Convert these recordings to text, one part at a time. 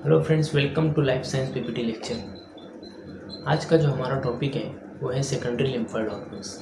Hello friends, welcome to life science PPT lecture. आज का जो हमारा टॉपिक है वो है secondary lymphoid organs.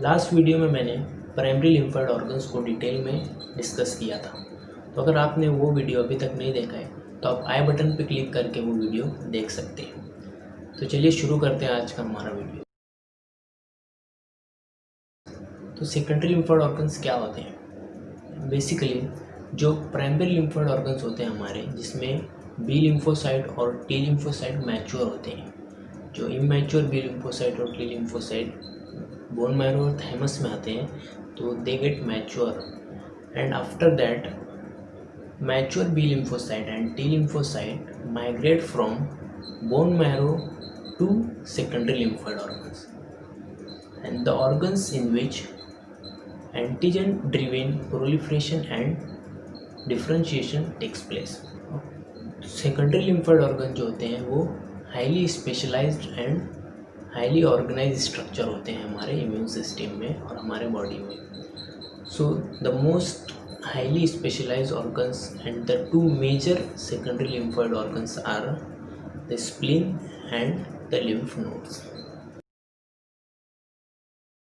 Last video में मैंने प्राइमरी लिम्फोइड ऑर्गन्स को डिटेल में डिस्कस किया था। तो अगर आपने वो वीडियो अभी तक नहीं देखा है तो आप आई बटन पर क्लिक करके वो वीडियो देख सकते हैं। तो चलिए शुरू करते हैं आज का हमारा वीडियो। तो सेकेंडरी लिम्फोइड ऑर्गन्स क्या होते हैं? बेसिकली जो प्राइमरी लिम्फोइड ऑर्गन्स होते हैं हमारे, जिसमें बी लिम्फोसाइट और टी लिम्फोसाइट मैच्योर होते हैं। जो इमैच्योर बी लिम्फोसाइट और टी लिम्फोसाइट बोन मैरो और थाइमस में आते हैं, तो they get mature and after that mature B lymphocyte and T lymphocyte migrate from bone marrow to secondary lymphoid organs, and the organs in which antigen driven proliferation and differentiation takes place. Secondary lymphoid organ जो होते हैं वो highly specialised and highly organise structure होते हैं हमारे immune system में और हमारे बॉडी में। So the most highly specialised organs and the two major secondary lymphoid organs are the spleen and the lymph nodes.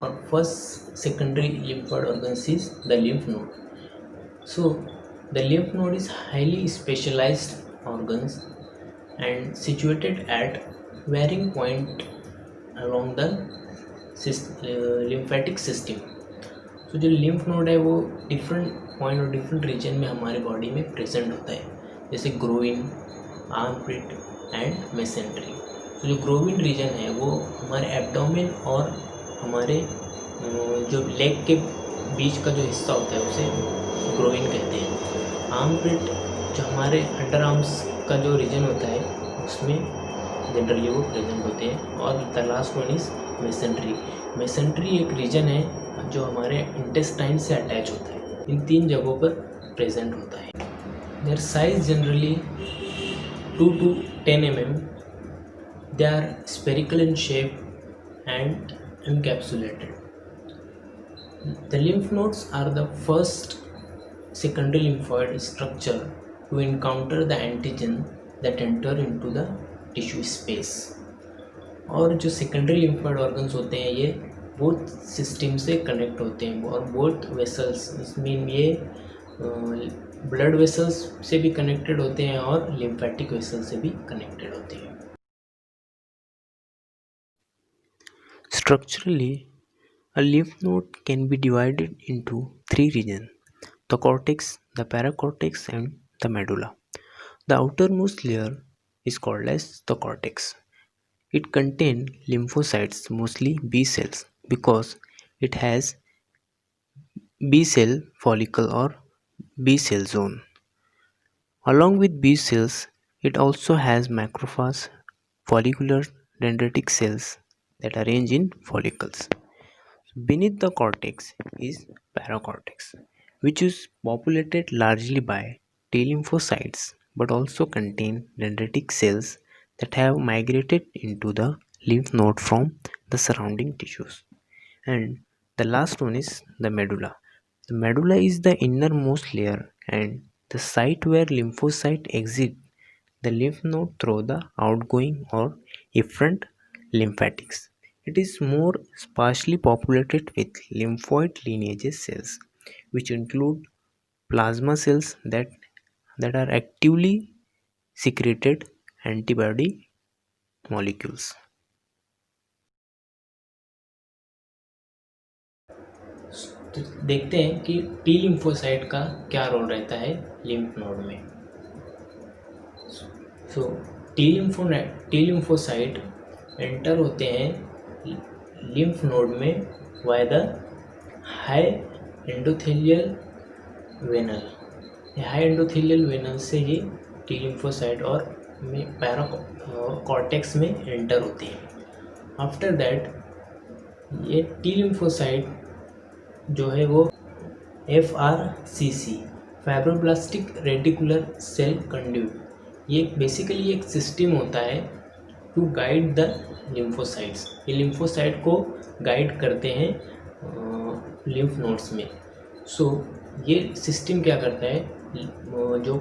Our first secondary lymphoid organ is the lymph node. So the lymph node is highly specialized organs and situated at varying point along the lymphatic system. So जो lymph node है वो different point और different region में हमारे body में present होता है, जैसे ग्रोइन, आर्मपिट एंड मेसेंट्री। तो जो ग्रोइन रीजन है वो हमारे एब्डोमेन और हमारे जो लेग के बीच का जो हिस्सा होता है उसे ग्रोइन कहते हैं। आर्मपिट जो हमारे अंडर आर्म्स का जो रीजन होता है उसमें जनरली वो प्रेजेंट होते हैं। और the last one is mesentery. Mesentery एक रीजन है जो हमारे इंटेस्टाइन से अटैच होता है। इन तीन जगहों पर प्रेजेंट होता है। Their size generally 2 to 10 mm. They are spherical in shape and encapsulated. The lymph nodes are the first secondary lymphoid structure to encounter the antigen that enter into the tissue space. और जो secondary lymphoid organs होते हैं ये both system से connect होते हैं और both vessels, इसमें ये ब्लड वेसल्स से भी कनेक्टेड होते हैं और लिम्फेटिक वेसल से भी कनेक्टेड होते हैं। Structurally, a lymph node can be divided into three regions: the cortex, the paracortex, and the medulla. The outermost layer is called as the cortex. It contains lymphocytes, mostly B cells, because it has B cell follicle or B cell zone. Along with B cells, it also has macrophage, follicular dendritic cells that arrange in follicles. Beneath the cortex is paracortex, which is populated largely by T lymphocytes but also contain dendritic cells that have migrated into the lymph node from the surrounding tissues. And the last one is the medulla. The medulla is the innermost layer and the site where lymphocytes exit the lymph node through the outgoing or efferent lymphatics. It is more sparsely populated with lymphoid lineage cells, which include plasma cells that are actively secreted antibody molecules. तो देखते हैं कि T lymphocyte का क्या role रहता है lymph node में। So T lymphocyte enter होते हैं लिम्फ नोड में via the high endothelial venule. High endothelial venule से ये टी लिम्फोसाइट और कॉर्टेक्स में एंटर होते हैं। आफ्टर दैट ये टी लिम्फोसाइट जो है वो FRCC, fibroblastic reticular cell conduit, ये बेसिकली एक सिस्टम होता है टू गाइड द लिम्फोसाइट्स। ये लिम्फोसाइट को गाइड करते हैं लिम्फ नोड्स में। सो ये सिस्टम क्या करता है, जो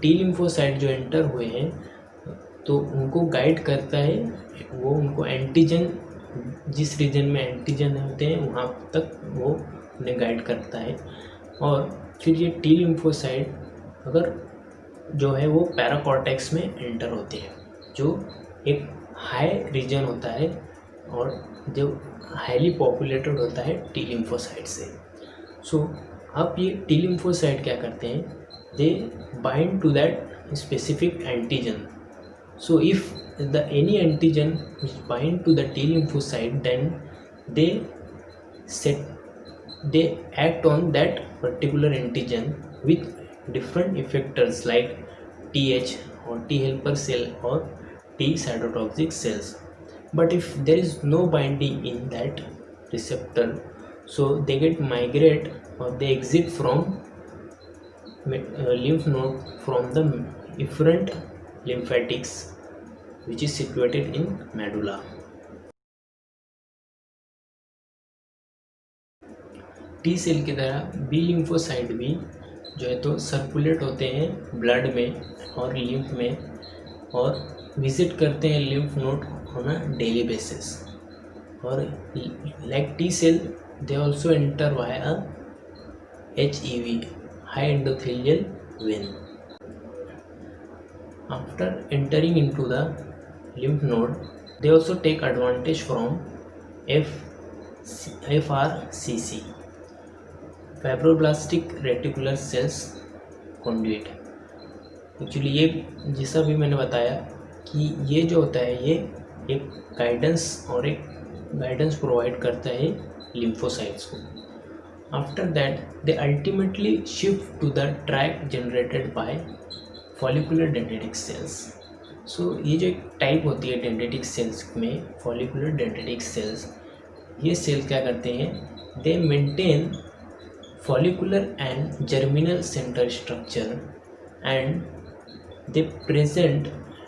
टी लिम्फोसाइट जो एंटर हुए हैं तो उनको गाइड करता है, वो उनको एंटीजन, जिस रीजन में एंटीजन होते हैं वहाँ तक वो उन्हें गाइड करता है। और फिर ये टी लिम्फोसाइट अगर जो है वो पैराकॉर्टेक्स में एंटर होते हैं, जो एक हाई रीजन होता है और जो हाईली पॉपुलेटेड होता है टी लिम्फोसाइट से। सो अब ये टी लिम्फोसाइट क्या करते हैं, they bind to that specific antigen. So if any antigen which bind to the T lymphocyte, then they act on that particular antigen with different effectors like TH or T helper cell or T cytotoxic cells. But if there is no binding in that receptor, so they get migrate or they exit from lymph node from the efferent lymphatics which is situated in medulla. T cell की तरह B lymphocyte भी जो है तो circulate होते हैं blood में और लिम्फ में और विजिट करते हैं lymph node on a daily basis. और like T cell they also enter via HEV, high endothelial vein. After entering into the lymph node, they also take advantage from FRCC, fibroblastic reticular cells conduit. Actually ये जैसा भी मैंने बताया कि ये जो होता है ये एक गाइडेंस प्रोवाइड करता है लिम्फोसाइट्स को। After that they ultimately shift to the track generated by follicular dendritic cells. So ये जो एक टाइप होती है डेंड्रिटिक सेल्स में, फॉलिकुलर डेंड्रिटिक सेल्स, ये सेल क्या करते हैं, they maintain follicular and germinal center structure and they present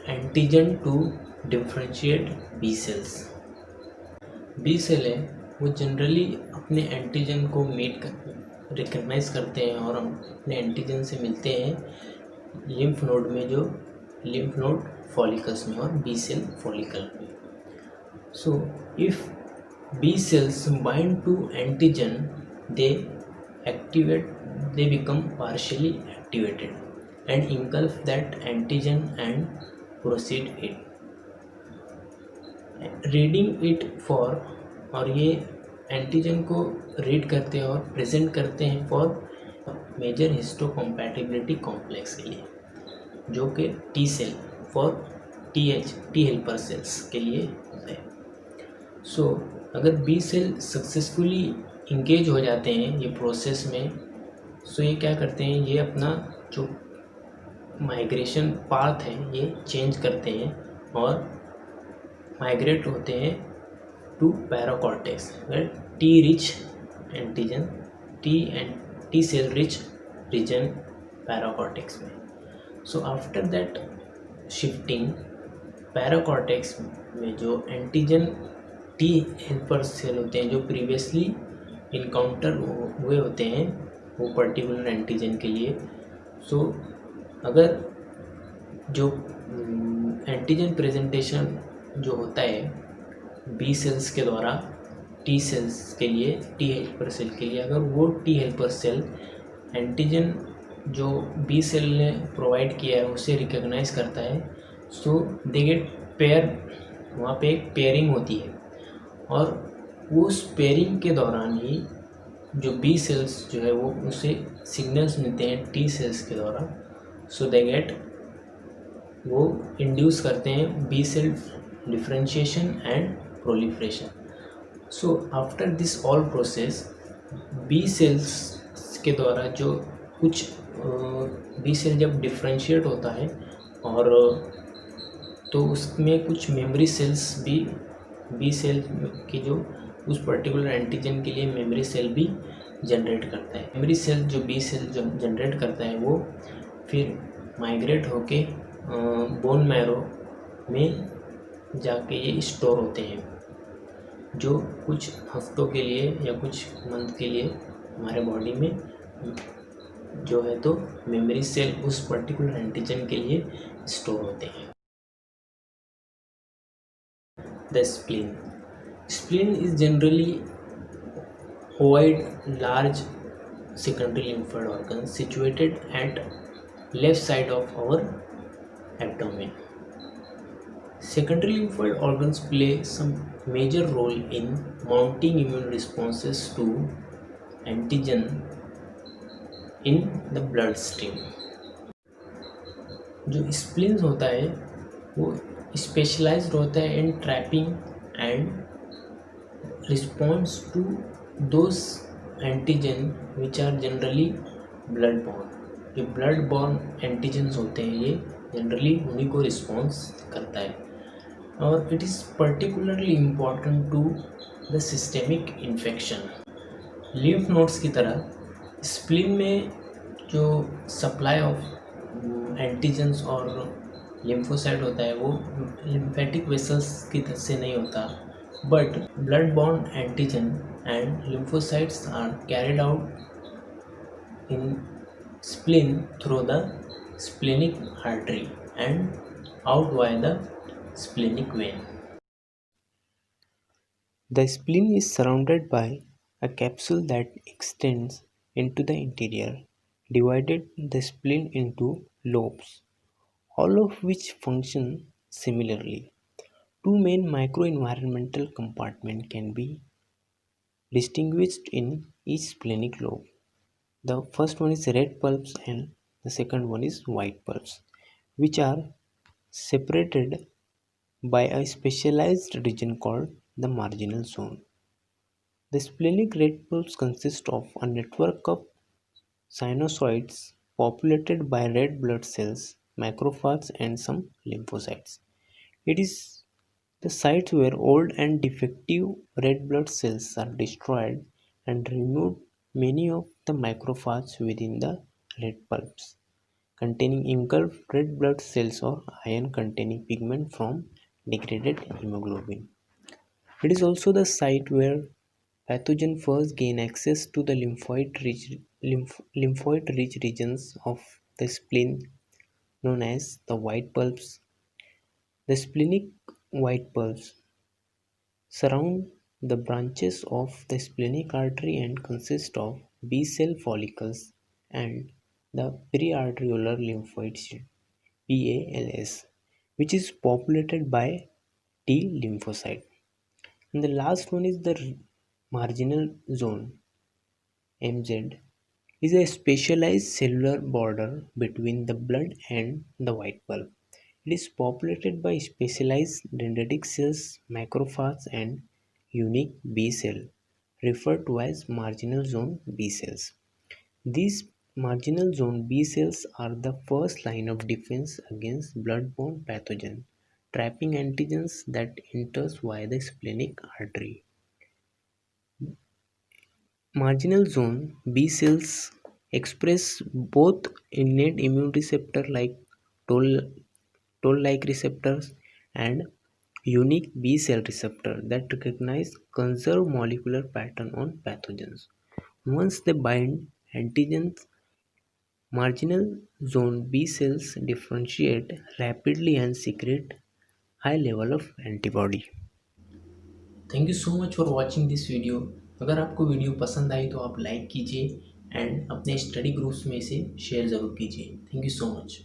antigen to differentiate B cells. B cell है वो जनरली अपने एंटीजन को रिकग्नाइज करते हैं और अपने एंटीजन से मिलते हैं लिम्फ नोड में, जो लिम्फ नोड फॉलिकल्स में और बी सेल फॉलिकल में। So if B cells bind to antigen they become partially activated and engulf that antigen and proceed reading it for, और ये एंटीजन को रीड करते हैं और प्रेजेंट करते हैं फॉर मेजर हिस्टोकम्पैटिबिलिटी कॉम्प्लेक्स के लिए, जो कि T cell for T helper cells के लिए होता है। सो अगर बी सेल सक्सेसफुली इंगेज हो जाते हैं ये प्रोसेस में, सो ये क्या करते हैं, ये अपना जो माइग्रेशन पाथ है ये चेंज करते हैं और माइग्रेट होते हैं to paracortex, T rich antigen, T cell rich region paracortex में। So after that shifting paracortex में जो एंटीजन टी हेल्पर सेल होते हैं जो प्रीवियसली इनकाउंटर हुए होते हैं वो पर्टिकुलर एंटीजन के लिए, सो अगर जो एंटीजन प्रेजेंटेशन जो होता है बी सेल्स के द्वारा टी सेल्स के लिए, टी हेल्पर सेल के लिए, अगर वो टी हेल्पर सेल एंटीजन जो बी सेल ने प्रोवाइड किया है उसे रिकग्नाइज करता है, सो दे गेट पेयर, वहाँ पे एक पेयरिंग होती है और उस पेयरिंग के दौरान ही जो बी सेल्स जो है वो उसे सिग्नल्स मिलते हैं टी सेल्स के द्वारा। सो दे गेट, वो इंड्यूस करते हैं B cell differentiation and proliferation. So after this all process B cells के द्वारा जो कुछ बी सेल जब डिफरेंशिएट होता है और तो उसमें कुछ मेमोरी सेल्स भी बी सेल की जो उस पर्टिकुलर एंटीजन के लिए मेमोरी सेल भी जनरेट करता है। मेमोरी सेल जो बी सेल जो जनरेट करता है वो फिर माइग्रेट होके बोन मैरो में जाके ये स्टोर होते हैं, जो कुछ हफ्तों के लिए या कुछ मंथ के लिए हमारे बॉडी में जो है तो मेमोरी सेल उस पर्टिकुलर एंटीजन के लिए स्टोर होते हैं। The spleen. Spleen is generally ovoid, large secondary lymphoid organ situated at left side of our abdomen. Secondary lymphoid organs play some major role in mounting immune responses to antigen in the bloodstream. जो स्प्लीन्स होता है वो specialized होता है in trapping and responds to those antigen which are generally blood borne. जो blood borne antigens होते हैं ये जनरली उन्हीं को रिस्पॉन्स करता है और it is particularly important to the systemic infection. Lymph nodes की तरह स्प्लीन में जो सप्लाई ऑफ एंटीजेंस और लिम्फोसाइट होता है वो लिम्फेटिक वेसल्स की तरह से नहीं होता, but blood-borne antigen and lymphocytes are carried out in spleen through the splenic artery and out via the splenic vein. The spleen is surrounded by a capsule that extends into the interior, divided the spleen into lobes, all of which function similarly. Two main microenvironmental compartments can be distinguished in each splenic lobe. The first one is red pulps and the second one is white pulps, which are separated by a specialized region called the marginal zone. The splenic red pulps consist of a network of sinusoids populated by red blood cells, macrophages, and some lymphocytes. It is the sites where old and defective red blood cells are destroyed and removed. Many of the macrophages within the red pulps containing engulfed red blood cells or iron containing pigment from degraded hemoglobin. It is also the site where pathogen first gain access to the lymphoid-rich regions of the spleen known as the white pulps. The splenic white pulps surround the branches of the splenic artery and consist of B cell follicles and the periarteriolar lymphoid shield (PALS), which is populated by T lymphocyte. And the last one is the marginal zone (MZ) is a specialized cellular border between the blood and the white pulp. It is populated by specialized dendritic cells, macrophages, and unique B cells, referred to as marginal zone B cells. These marginal zone B cells are the first line of defense against blood-borne pathogen, trapping antigens that enters via the splenic artery. Marginal zone B cells express both innate immune receptor like toll-like receptors and unique B cell receptor that recognize conserved molecular pattern on pathogens. Once they bind antigens, marginal zone B cells differentiate rapidly and secrete high level of antibody. Thank you so much for watching this video. अगर आपको video पसंद आई तो आप like कीजिए and अपने study groups में इसे share ज़रूर कीजिए। Thank you so much.